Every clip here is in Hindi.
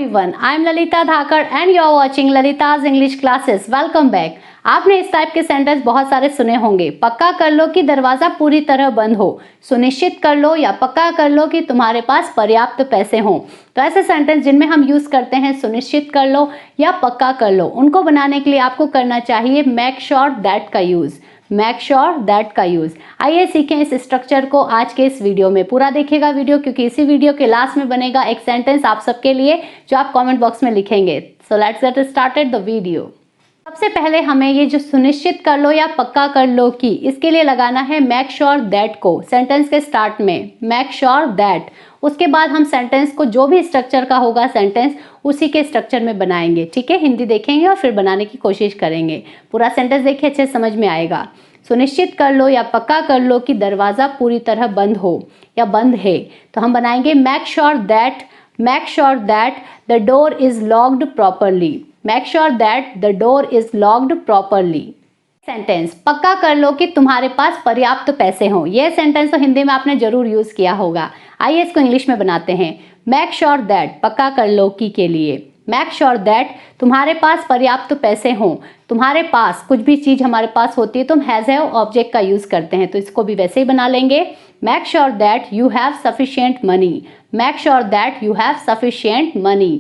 everyone, I am Lalita Dhakar and you are watching Lalita's English classes. Welcome back. आपने इस टाइप के सेंटेंस बहुत सारे सुने होंगे। पक्का कर लो कि दरवाजा पूरी तरह बंद हो, सुनिश्चित कर लो या पक्का कर लो कि तुम्हारे पास पर्याप्त पैसे हों। तो ऐसे सेंटेंस जिनमें हम यूज करते हैं सुनिश्चित कर लो या पक्का कर लो, उनको बनाने के लिए आपको करना चाहिए मेक श्योर दैट का यूज। मेक श्योर दैट का यूज। आइए सीखें इस स्ट्रक्चर को आज के इस वीडियो में। पूरा देखिएगा वीडियो, क्योंकि इसी वीडियो के लास्ट में बनेगा एक सेंटेंस आप सबके लिए जो आप कमेंट बॉक्स में लिखेंगे। So let's get started the video. सबसे पहले हमें ये जो सुनिश्चित कर लो या पक्का कर लो कि, इसके लिए लगाना है मेक श्योर दैट को सेंटेंस के स्टार्ट में। Make sure that. उसके बाद हम सेंटेंस को जो भी स्ट्रक्चर का होगा सेंटेंस उसी के स्ट्रक्चर में बनाएंगे। ठीक है, हिंदी देखेंगे और फिर बनाने की कोशिश करेंगे। पूरा सेंटेंस देखिए, अच्छे समझ में आएगा। सुनिश्चित कर लो या पक्का कर लो कि दरवाजा पूरी तरह बंद हो या बंद है, तो हम बनाएंगे make sure that the door is locked properly. Make sure that the door is locked properly. Sentence पक्का कर लो कि तुम्हारे पास पर्याप्त पैसे हों। यह सेंटेंस तो हिंदी में आपने जरूर यूज किया होगा। आइए इसको इंग्लिश में बनाते हैं। मेक श्योर दैट पक्का कर लो कि के लिए मेक श्योर दैट तुम्हारे पास पर्याप्त पैसे हों। तुम्हारे पास कुछ भी चीज हमारे पास होती है तो हम हैज हैव ऑब्जेक्ट का यूज करते हैं, तो इसको भी वैसे ही बना लेंगे। Make sure that you have sufficient money. Make sure that you have sufficient money.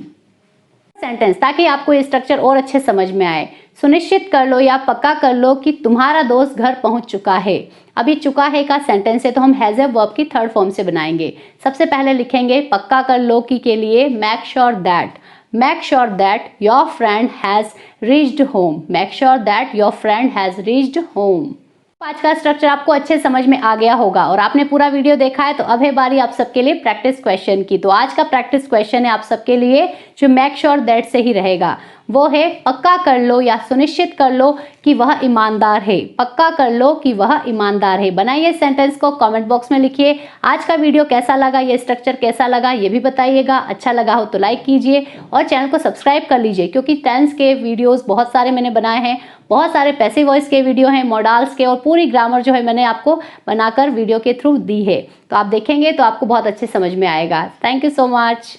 Sentence ताकि आपको ये स्ट्रक्चर और अच्छे समझ में आए। सुनिश्चित कर लो या पक्का कर लो कि तुम्हारा दोस्त घर पहुंच चुका है। अभी चुका है का सेंटेंस है तो हम हैज हैव वर्ब की थर्ड फॉर्म से बनाएंगे। सबसे पहले लिखेंगे पक्का कर लो कि के लिए make sure that your friend has reached home. Make sure that your friend has reached home. आज का स्ट्रक्चर आपको अच्छे समझ में आ गया होगा और आपने पूरा वीडियो देखा है, तो अब है बारी आप सबके लिए प्रैक्टिस क्वेश्चन की। तो आज का प्रैक्टिस क्वेश्चन है आप सबके लिए जो मेक श्योर दैट से ही रहेगा, वो है पक्का कर लो या सुनिश्चित कर लो कि वह ईमानदार है। पक्का कर लो कि वह ईमानदार है। बनाइए सेंटेंस को, कमेंट बॉक्स में लिखिए। आज का वीडियो कैसा लगा, ये स्ट्रक्चर कैसा लगा ये भी बताइएगा। अच्छा लगा हो तो लाइक कीजिए और चैनल को सब्सक्राइब कर लीजिए, क्योंकि टेंस के वीडियोस बहुत सारे मैंने बनाए हैं। बहुत सारे पैसिव वॉइस के वीडियो हैं, मॉडल्स के, और पूरी ग्रामर जो है मैंने आपको बनाकर वीडियो के थ्रू दी है। तो आप देखेंगे तो आपको बहुत अच्छे समझ में आएगा। Thank you so much.